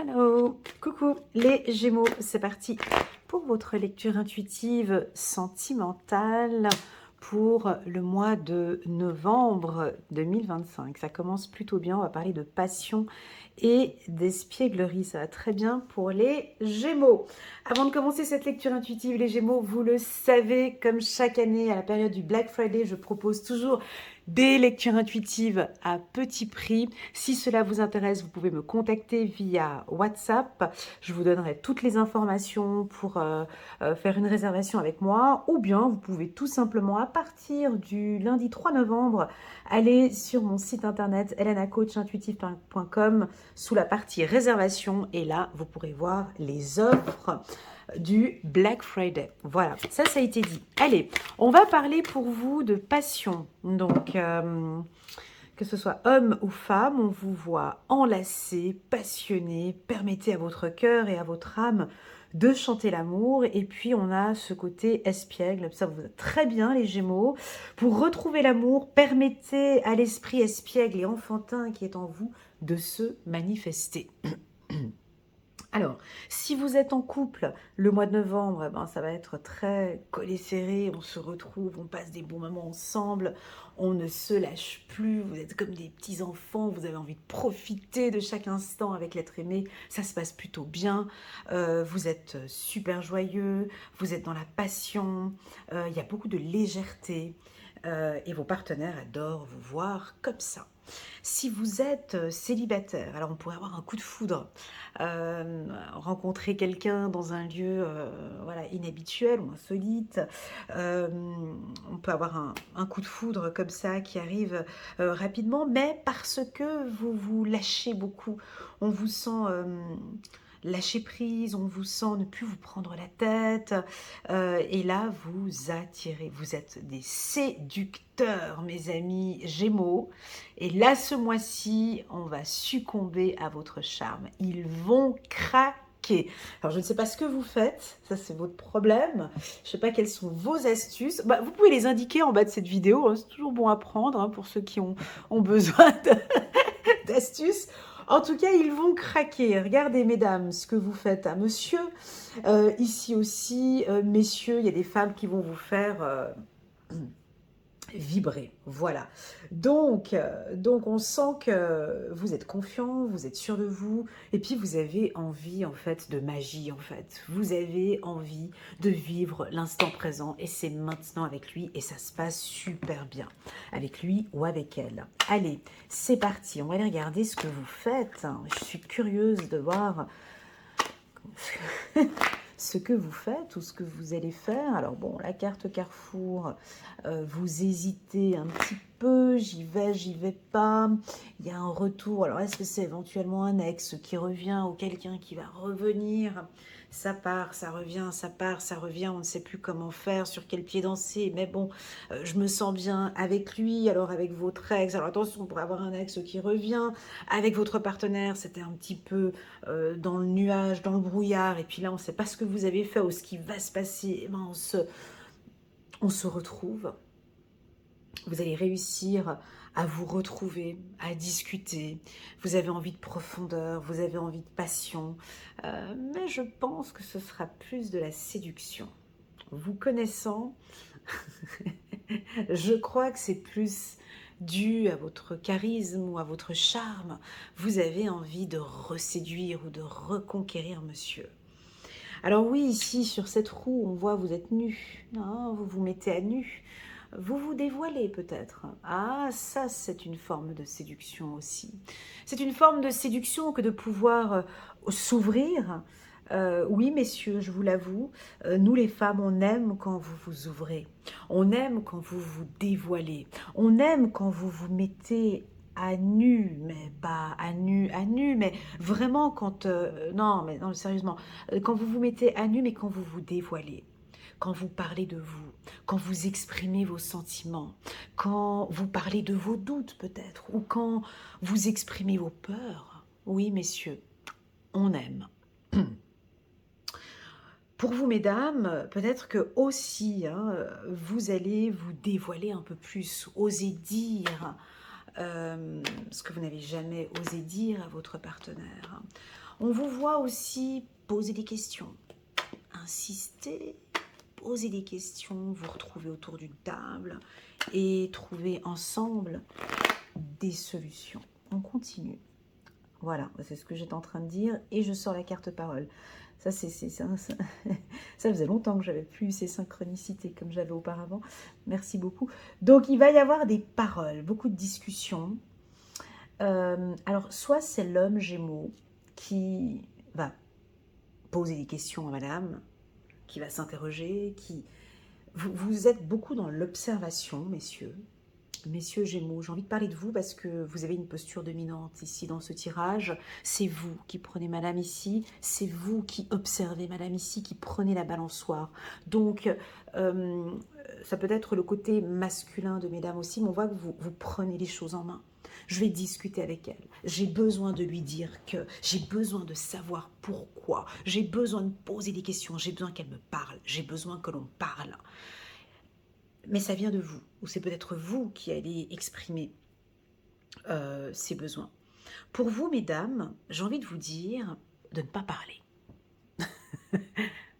Hello, coucou les Gémeaux, c'est parti pour votre lecture intuitive sentimentale pour le mois de novembre 2025. Ça commence plutôt bien, on va parler de passion et d'espièglerie, ça va très bien pour les Gémeaux. Avant de commencer cette lecture intuitive, les Gémeaux, vous le savez, comme chaque année à la période du Black Friday, je propose toujours des lectures intuitives à petit prix. Si cela vous intéresse, vous pouvez me contacter via WhatsApp. Je vous donnerai toutes les informations pour faire une réservation avec moi. Ou bien, vous pouvez tout simplement, à partir du lundi 3 novembre, aller sur mon site internet elenacoachintuitive.com sous la partie réservation. Et là, vous pourrez voir les offres du Black Friday. Voilà, ça a été dit. Allez, on va parler pour vous de passion. Donc, que ce soit homme ou femme, on vous voit enlacé, passionné. Permettez à votre cœur et à votre âme de chanter l'amour. Et puis, on a ce côté espiègle. Ça vous va très bien, les Gémeaux. Pour retrouver l'amour, permettez à l'esprit espiègle et enfantin qui est en vous de se manifester. Alors, si vous êtes en couple, le mois de novembre, ça va être très collé serré, on se retrouve, on passe des bons moments ensemble, on ne se lâche plus, vous êtes comme des petits enfants, vous avez envie de profiter de chaque instant avec l'être aimé, ça se passe plutôt bien, vous êtes super joyeux, vous êtes dans la passion, il y a beaucoup de légèreté et vos partenaires adorent vous voir comme ça. Si vous êtes célibataire, alors on pourrait avoir un coup de foudre, rencontrer quelqu'un dans un lieu voilà, inhabituel ou insolite, on peut avoir un coup de foudre comme ça qui arrive rapidement, mais parce que vous vous lâchez beaucoup, on vous sent lâcher prise, on vous sent ne plus vous prendre la tête, et là vous attirez, vous êtes des séducteurs, mes amis Gémeaux, et là ce mois-ci on va succomber à votre charme, ils vont craquer. Alors je ne sais pas ce que vous faites, ça c'est votre problème, je ne sais pas quelles sont vos astuces, vous pouvez les indiquer en bas de cette vidéo, hein, c'est toujours bon à prendre hein, pour ceux qui ont besoin d'astuces. En tout cas, ils vont craquer. Regardez, mesdames, ce que vous faites à monsieur. Ici aussi, messieurs, il y a des femmes qui vont vous faire vibrer. Voilà. Donc, on sent que vous êtes confiant, vous êtes sûr de vous, et puis vous avez envie, en fait, de magie, en fait. Vous avez envie de vivre l'instant présent, et c'est maintenant avec lui, et ça se passe super bien. Avec lui ou avec elle. Allez, c'est parti. On va aller regarder ce que vous faites. Je suis curieuse de voir ce que vous faites ou ce que vous allez faire. Alors bon, la carte Carrefour, vous hésitez un petit peu, j'y vais pas. Il y a un retour. Alors est-ce que c'est éventuellement un ex qui revient ou quelqu'un qui va revenir? Ça part, ça revient, ça part, ça revient, on ne sait plus comment faire, sur quel pied danser, mais bon, je me sens bien avec lui, alors avec votre ex, alors attention, on pourrait avoir un ex qui revient, avec votre partenaire, c'était un petit peu dans le nuage, dans le brouillard, et puis là, on ne sait pas ce que vous avez fait ou ce qui va se passer, on se retrouve. Vous allez réussir à vous retrouver, à discuter. Vous avez envie de profondeur, vous avez envie de passion. Mais je pense que ce sera plus de la séduction. Vous connaissant, je crois que c'est plus dû à votre charisme ou à votre charme. Vous avez envie de reséduire ou de reconquérir monsieur. Alors oui, ici, sur cette roue, on voit vous êtes nu. Non, vous vous mettez à nu. Vous vous dévoilez peut-être. Ah, ça, c'est une forme de séduction aussi. C'est une forme de séduction que de pouvoir s'ouvrir. Oui, messieurs, je vous l'avoue, nous les femmes, on aime quand vous vous ouvrez. On aime quand vous vous dévoilez. On aime quand vous vous mettez à nu, mais pas à nu, mais vraiment quand... non, mais non, sérieusement, quand vous vous mettez à nu, mais quand vous vous dévoilez. Quand vous parlez de vous, quand vous exprimez vos sentiments, quand vous parlez de vos doutes peut-être, ou quand vous exprimez vos peurs. Oui, messieurs, on aime. Pour vous, mesdames, peut-être que aussi, vous allez vous dévoiler un peu plus, oser dire ce que vous n'avez jamais osé dire à votre partenaire. On vous voit aussi poser des questions, insister, poser des questions, vous retrouver autour d'une table et trouver ensemble des solutions. On continue. Voilà, c'est ce que j'étais en train de dire et je sors la carte parole. Ça, ça faisait longtemps que j'avais plus ces synchronicités comme j'avais auparavant. Merci beaucoup. Donc, il va y avoir des paroles, beaucoup de discussions. Alors, soit c'est l'homme Gémeaux qui va poser des questions à madame, qui va s'interroger, qui... Vous êtes beaucoup dans l'observation, messieurs. Messieurs Gémeaux, j'ai envie de parler de vous parce que vous avez une posture dominante ici dans ce tirage. C'est vous qui prenez madame ici, c'est vous qui observez madame ici, qui prenez la balançoire. Donc, ça peut être le côté masculin de mesdames aussi, mais on voit que vous prenez les choses en main. Je vais discuter avec elle. J'ai besoin de lui dire que, j'ai besoin de savoir pourquoi, j'ai besoin de poser des questions, j'ai besoin qu'elle me parle, j'ai besoin que l'on parle. Mais ça vient de vous, ou c'est peut-être vous qui allez exprimer ces besoins. Pour vous, mesdames, j'ai envie de vous dire de ne pas parler.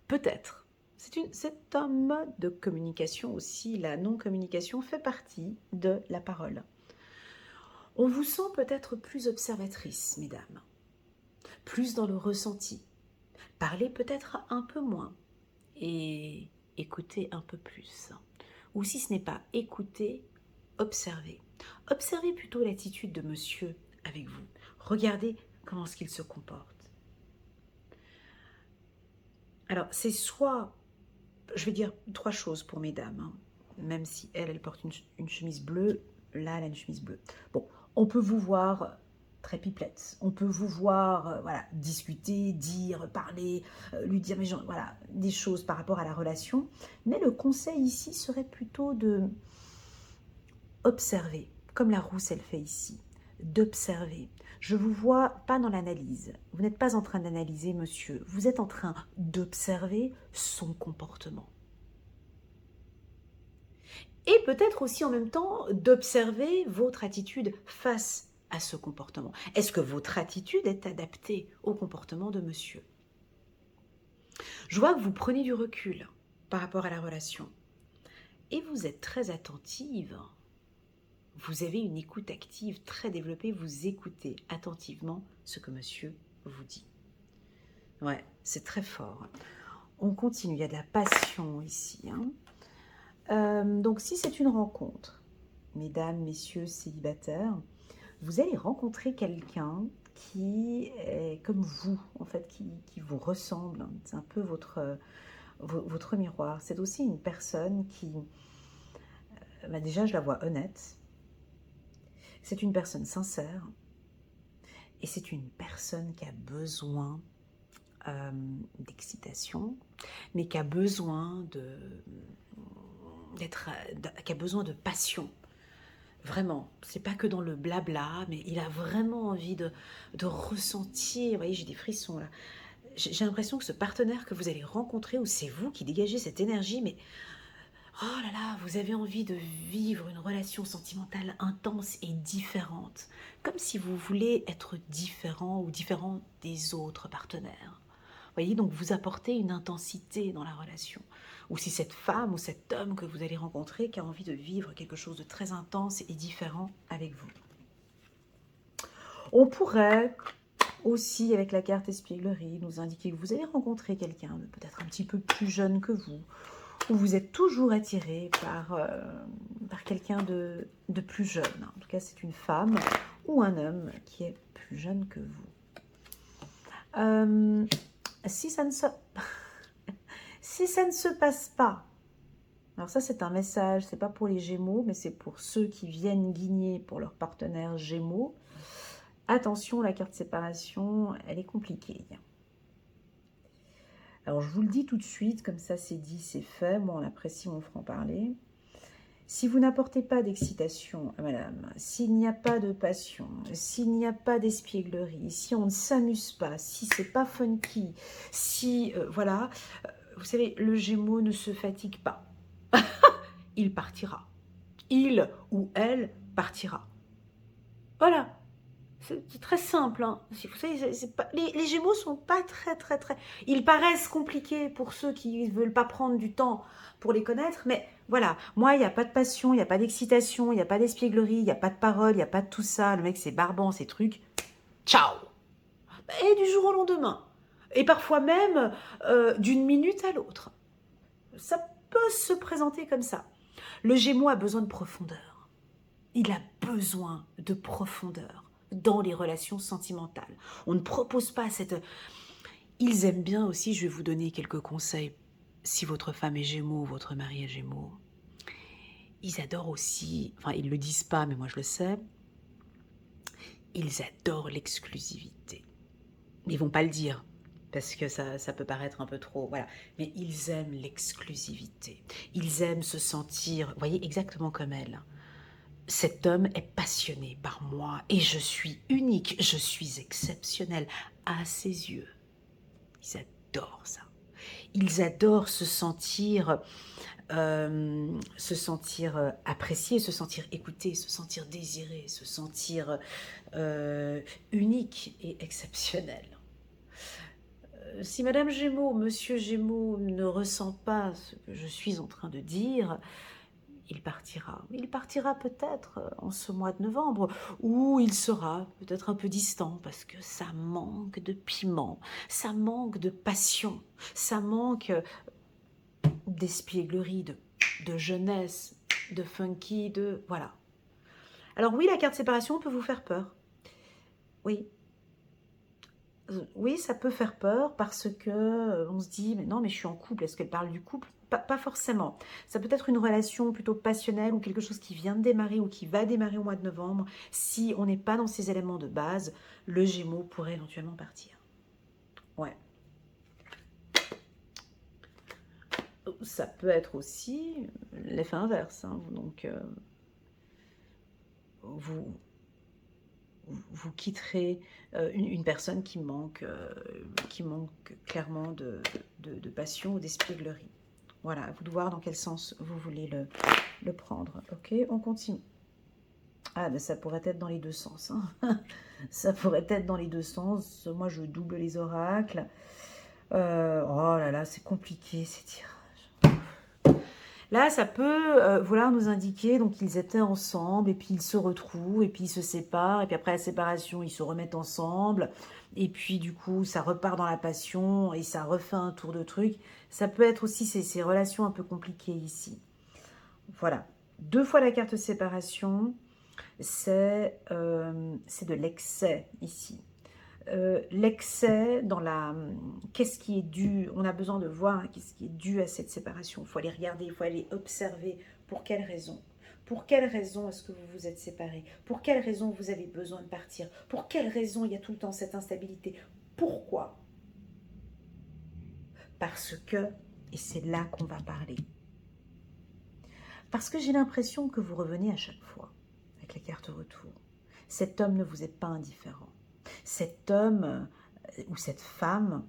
Peut-être. C'est un mode de communication aussi. La non-communication fait partie de la parole. On vous sent peut-être plus observatrice, mesdames, plus dans le ressenti. Parlez peut-être un peu moins et écoutez un peu plus. Ou si ce n'est pas écouter, observez. Observez plutôt l'attitude de monsieur avec vous. Regardez comment est-ce qu'il se comporte. Alors, c'est soit, je vais dire 3 choses pour mesdames, hein, même si elle porte une chemise bleue, là, elle a une chemise bleue. Bon, on peut vous voir très pipelette, on peut vous voir voilà, discuter, dire, parler, lui dire voilà, des choses par rapport à la relation, mais le conseil ici serait plutôt de observer, comme la rousse elle fait ici, d'observer. Je vous vois pas dans l'analyse, vous n'êtes pas en train d'analyser monsieur, vous êtes en train d'observer son comportement. Et peut-être aussi en même temps d'observer votre attitude face à ce comportement. Est-ce que votre attitude est adaptée au comportement de monsieur? Je vois que vous prenez du recul par rapport à la relation. Et vous êtes très attentive. Vous avez une écoute active très développée. Vous écoutez attentivement ce que monsieur vous dit. Ouais, c'est très fort. On continue. Il y a de la passion ici. Donc, si c'est une rencontre, mesdames, messieurs, célibataires, vous allez rencontrer quelqu'un qui est comme vous, en fait, qui vous ressemble. C'est un peu votre miroir. C'est aussi une personne qui, déjà, je la vois honnête. C'est une personne sincère. Et c'est une personne qui a besoin d'excitation, mais qui a besoin qui a besoin de passion. Vraiment, c'est pas que dans le blabla, mais il a vraiment envie de ressentir. Vous voyez, j'ai des frissons là. J'ai l'impression que ce partenaire que vous allez rencontrer, ou c'est vous qui dégagez cette énergie, mais oh là là, vous avez envie de vivre une relation sentimentale intense et différente. Comme si vous voulez être différent ou différent des autres partenaires. Vous voyez, donc vous apportez une intensité dans la relation. Ou si cette femme ou cet homme que vous allez rencontrer qui a envie de vivre quelque chose de très intense et différent avec vous. On pourrait aussi, avec la carte espièglerie, nous indiquer que vous allez rencontrer quelqu'un de peut-être un petit peu plus jeune que vous, ou vous êtes toujours attiré par quelqu'un de plus jeune. En tout cas, c'est une femme ou un homme qui est plus jeune que vous. Si ça ne se passe pas, alors ça c'est un message, c'est pas pour les Gémeaux, mais c'est pour ceux qui viennent guigner pour leur partenaire Gémeaux. Attention, la carte séparation, elle est compliquée. Alors je vous le dis tout de suite, comme ça c'est dit, c'est fait, moi on apprécie mon franc-parler. Si vous n'apportez pas d'excitation à madame, s'il n'y a pas de passion, s'il n'y a pas d'espièglerie, si on ne s'amuse pas, si c'est pas funky, si, voilà, vous savez, le Gémeaux ne se fatigue pas. Il partira. Il ou elle partira. Voilà. C'est très simple, hein. Vous savez, les Gémeaux sont pas très. Ils paraissent compliqués pour ceux qui ne veulent pas prendre du temps pour les connaître, mais voilà. Moi, il n'y a pas de passion, il n'y a pas d'excitation, il n'y a pas d'espièglerie, il n'y a pas de parole, il n'y a pas de tout ça. Le mec, c'est barbant, ces trucs. Ciao. Et du jour au lendemain. Et parfois même d'une minute à l'autre. Ça peut se présenter comme ça. Le Gémeaux a besoin de profondeur. Il a besoin de profondeur dans les relations sentimentales. On ne propose pas cette... Ils aiment bien aussi, je vais vous donner quelques conseils. Si votre femme est Gémeaux, votre mari est Gémeaux, ils adorent aussi, enfin ils ne le disent pas, mais moi je le sais, ils adorent l'exclusivité. Ils vont pas le dire, parce que ça peut paraître un peu trop, voilà. Mais ils aiment l'exclusivité. Ils aiment se sentir, vous voyez, exactement comme elle. Cet homme est passionné par moi et je suis unique, je suis exceptionnelle à ses yeux. Ils adorent ça. Ils adorent se sentir apprécié, se sentir écouté, se sentir désiré, se sentir unique et exceptionnel. Si Madame Gémeaux, Monsieur Gémeaux ne ressent pas ce que je suis en train de dire, il partira. Il partira peut-être en ce mois de novembre, ou il sera peut-être un peu distant parce que ça manque de piment, ça manque de passion, ça manque d'espièglerie, de jeunesse, de funky, de... Voilà. Alors oui, la carte séparation peut vous faire peur. Oui. Oui, ça peut faire peur parce que on se dit, mais non, mais je suis en couple, est-ce qu'elle parle du couple? Pas forcément. Ça peut être une relation plutôt passionnelle ou quelque chose qui vient de démarrer ou qui va démarrer au mois de novembre. Si on n'est pas dans ces éléments de base, le Gémeaux pourrait éventuellement partir. Ouais. Ça peut être aussi l'effet inverse. Hein. Donc, vous quitterez une personne qui manque clairement de passion ou d'espièglerie. Voilà, à vous de voir dans quel sens vous voulez le prendre. Ok, on continue. Ah, ben ça pourrait être dans les deux sens. Hein. Ça pourrait être dans les deux sens. Moi, je double les oracles. Oh là là, c'est compliqué ces tirages. Là, ça peut vouloir nous indiquer donc qu'ils étaient ensemble et puis ils se retrouvent et puis ils se séparent et puis après la séparation, ils se remettent ensemble et puis du coup, ça repart dans la passion et ça refait un tour de truc. Ça peut être aussi ces relations un peu compliquées ici. Voilà. 2 fois la carte séparation, c'est de l'excès ici. L'excès dans la... Qu'est-ce qui est dû? On a besoin de voir qu'est-ce qui est dû à cette séparation. Il faut aller regarder, il faut aller observer. Pour quelle raison? Pour quelle raison est-ce que vous vous êtes séparés? Pour quelle raison vous avez besoin de partir? Pour quelle raison il y a tout le temps cette instabilité? Pourquoi? Parce que, et c'est là qu'on va parler, parce que j'ai l'impression que vous revenez à chaque fois avec la carte retour. Cet homme ne vous est pas indifférent. Cet homme ou cette femme,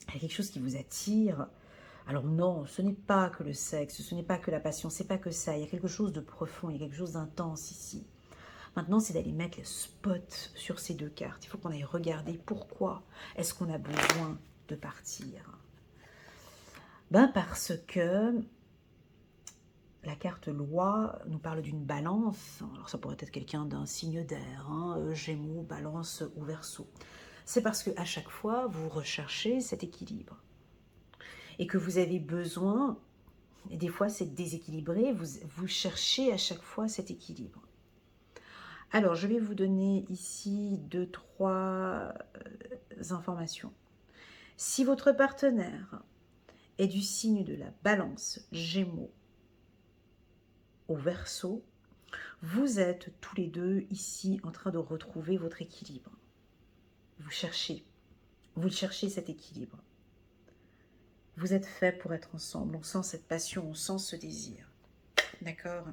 il y a quelque chose qui vous attire. Alors non, ce n'est pas que le sexe, ce n'est pas que la passion, c'est pas que ça. Il y a quelque chose de profond, il y a quelque chose d'intense ici. Maintenant, c'est d'aller mettre le spot sur ces 2 cartes. Il faut qu'on aille regarder pourquoi est-ce qu'on a besoin de partir. Ben parce que la carte loi nous parle d'une balance. Alors ça pourrait être quelqu'un d'un signe d'air, hein, Gémeaux, Balance ou Verseau. C'est parce qu'à chaque fois, vous recherchez cet équilibre. Et que vous avez besoin, et des fois c'est déséquilibré, vous cherchez à chaque fois cet équilibre. Alors, je vais vous donner ici 2-3 informations. Si votre partenaire est du signe de la Balance, Gémeaux au Verseau, vous êtes tous les deux ici en train de retrouver votre équilibre. Vous cherchez cet équilibre. Vous êtes faits pour être ensemble. On sent cette passion, on sent ce désir. D'accord ?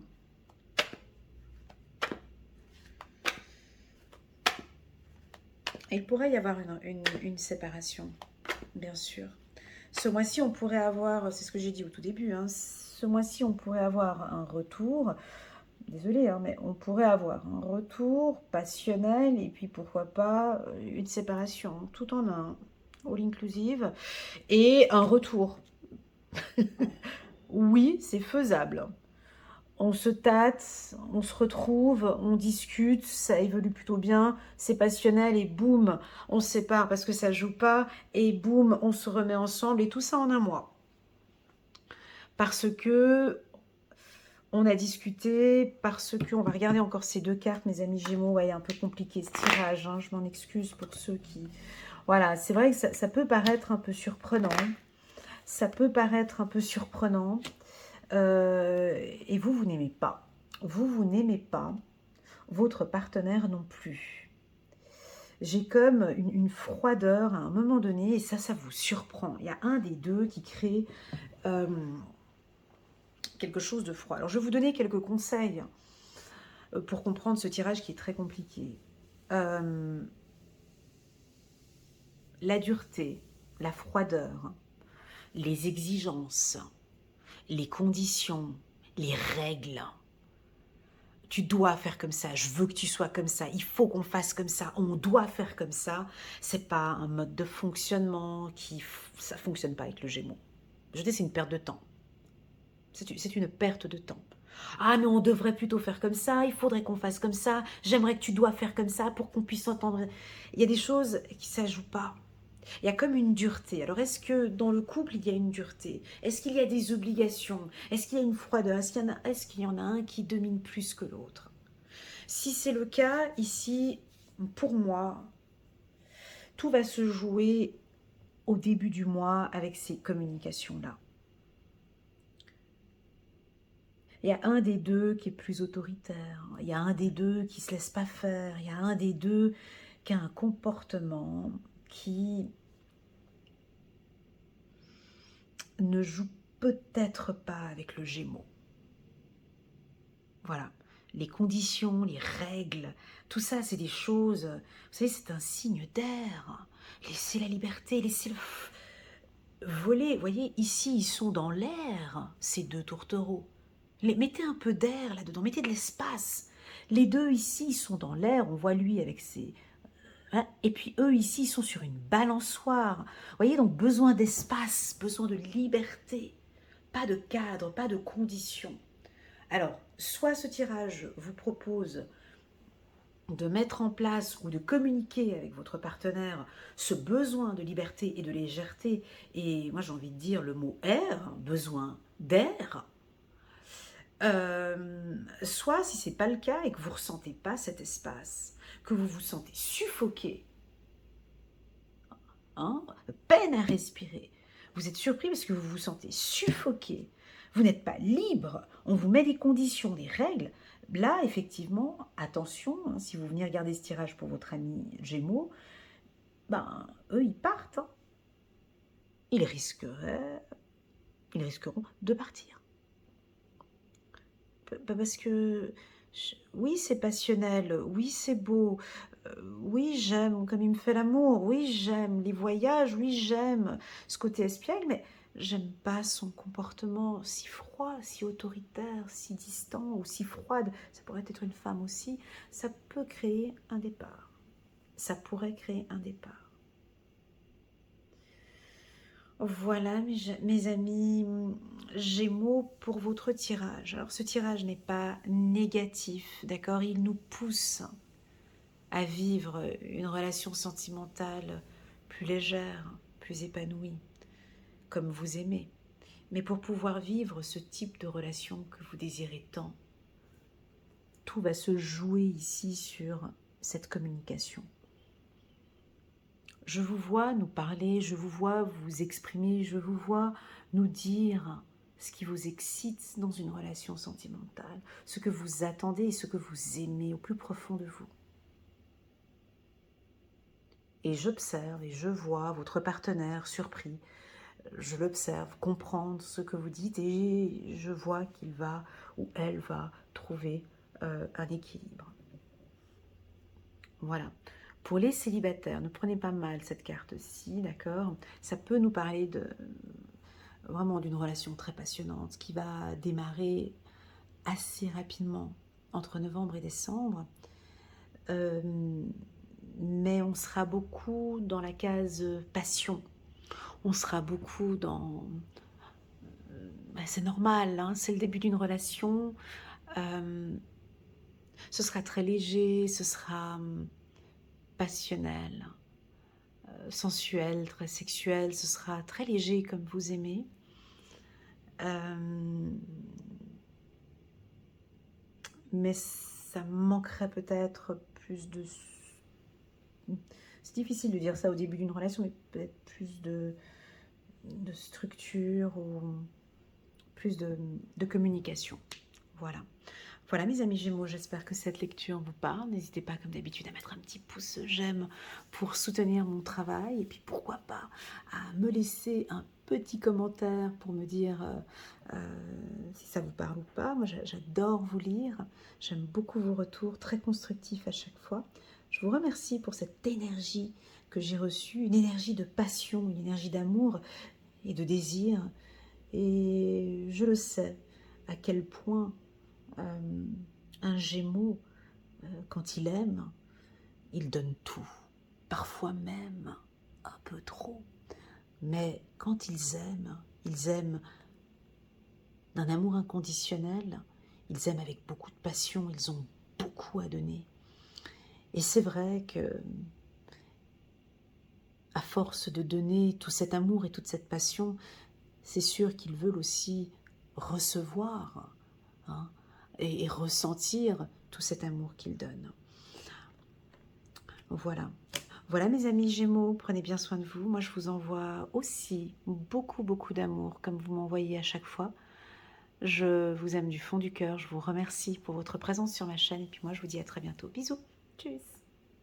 Il pourrait y avoir une séparation, bien sûr. Ce mois-ci, on pourrait avoir, c'est ce que j'ai dit au tout début, hein, ce mois-ci, on pourrait avoir un retour désolée, hein, mais on pourrait avoir un retour passionnel et puis pourquoi pas une séparation, tout en un, all inclusive, et un retour. Oui, c'est faisable. On se tâte, on se retrouve, on discute, ça évolue plutôt bien, c'est passionnel et boum, on se sépare parce que ça joue pas et boum, on se remet ensemble et tout ça en un mois. Parce que on a discuté, parce que on va regarder encore ces deux cartes, mes amis Gémeaux. Ouais, un peu compliqué ce tirage, hein, je m'en excuse pour ceux qui... Voilà, c'est vrai que ça peut paraître un peu surprenant. Ça peut paraître un peu surprenant. Et vous n'aimez pas. Vous n'aimez pas. Votre partenaire non plus. J'ai comme une froideur à un moment donné, et ça vous surprend. Il y a un des deux qui crée quelque chose de froid. Alors, je vais vous donner quelques conseils pour comprendre ce tirage qui est très compliqué. La dureté, la froideur, les exigences, les conditions, les règles. Tu dois faire comme ça, je veux que tu sois comme ça, il faut qu'on fasse comme ça, on doit faire comme ça. C'est pas un mode de fonctionnement ça fonctionne pas avec le Gémeaux. Je dis c'est une perte de temps. C'est une perte de temps. Ah mais on devrait plutôt faire comme ça, il faudrait qu'on fasse comme ça, j'aimerais que tu dois faire comme ça pour qu'on puisse entendre. Il y a des choses qui ne s'ajoutent pas. Il y a comme une dureté. Alors, est-ce que dans le couple, il y a une dureté? Est-ce qu'il y a des obligations? Est-ce qu'il y a une froideur? Est-ce qu'il y en a un qui domine plus que l'autre? Si c'est le cas, ici, pour moi, tout va se jouer au début du mois avec ces communications-là. Il y a un des deux qui est plus autoritaire. Il y a un des deux qui ne se laisse pas faire. Il y a un des deux qui a un comportement qui ne joue peut-être pas avec le Gémeaux. Voilà, les conditions, les règles, tout ça, c'est des choses, vous savez, c'est un signe d'air. Laissez la liberté, laissez le voler. Vous voyez, ici, ils sont dans l'air, ces deux tourtereaux. Mettez un peu d'air là-dedans, mettez de l'espace. Les deux ici, ils sont dans l'air, on voit lui avec ses... Hein, et puis eux ici, ils sont sur une balançoire. Vous voyez, donc besoin d'espace, besoin de liberté. Pas de cadre, pas de conditions. Alors, soit ce tirage vous propose de mettre en place ou de communiquer avec votre partenaire ce besoin de liberté et de légèreté, et moi j'ai envie de dire le mot air, besoin d'air, soit si ce n'est pas le cas et que vous ne ressentez pas cet espace, que vous vous sentez suffoqué, hein, peine à respirer, vous êtes surpris parce que vous vous sentez suffoqué, vous n'êtes pas libre, on vous met des conditions, des règles. Là, effectivement, attention, hein, si vous venez regarder ce tirage pour votre ami Gémeaux, ben, eux, ils partent. Hein. Ils risqueront de partir. Parce que, oui, c'est passionnel, oui, c'est beau, oui, j'aime comme il me fait l'amour, oui, j'aime les voyages, oui, j'aime ce côté espiègle, mais j'aime pas son comportement si froid, si autoritaire, si distant ou si froide. Ça pourrait être une femme aussi. Ça peut créer un départ. Ça pourrait créer un départ. Voilà, mes amis Gémeaux, pour votre tirage. Alors, ce tirage n'est pas négatif, d'accord? Il nous pousse à vivre une relation sentimentale plus légère, plus épanouie, comme vous aimez. Mais pour pouvoir vivre ce type de relation que vous désirez tant, tout va se jouer ici sur cette communication. Je vous vois nous parler, je vous vois vous exprimer, je vous vois nous dire ce qui vous excite dans une relation sentimentale, ce que vous attendez et ce que vous aimez au plus profond de vous. Et j'observe et je vois votre partenaire surpris. Je l'observe, comprendre ce que vous dites et je vois qu'il va ou elle va trouver un équilibre. Voilà. Pour les célibataires, ne prenez pas mal cette carte-ci, d'accord? Ça peut nous parler vraiment d'une relation très passionnante qui va démarrer assez rapidement. entre novembre et décembre. Mais on sera beaucoup dans la case passion. On sera beaucoup dans... c'est normal, hein, c'est le début d'une relation. Ce sera très léger, ce sera passionnel, sensuel, très sexuel. Ce sera très léger comme vous aimez. Mais ça manquerait peut-être plus de... C'est difficile de dire ça au début d'une relation, mais peut-être plus de structure ou plus de communication. Voilà. Voilà mes amis Gémeaux, j'espère que cette lecture vous parle. N'hésitez pas comme d'habitude à mettre un petit pouce j'aime pour soutenir mon travail. Et puis pourquoi pas à me laisser un petit commentaire pour me dire si ça vous parle ou pas. Moi j'adore vous lire, j'aime beaucoup vos retours, très constructifs à chaque fois. Je vous remercie pour cette énergie que j'ai reçue, une énergie de passion, une énergie d'amour et de désir. Et je le sais à quel point un Gémeaux, quand il aime, il donne tout, parfois même un peu trop. Mais quand ils aiment d'un amour inconditionnel, ils aiment avec beaucoup de passion, ils ont beaucoup à donner. Et c'est vrai que, à force de donner tout cet amour et toute cette passion, c'est sûr qu'ils veulent aussi recevoir, hein, et ressentir tout cet amour qu'ils donnent. Voilà. Voilà mes amis Gémeaux, prenez bien soin de vous. Moi je vous envoie aussi beaucoup d'amour comme vous m'envoyez à chaque fois. Je vous aime du fond du cœur, je vous remercie pour votre présence sur ma chaîne et puis moi je vous dis à très bientôt. Bisous, tchuss.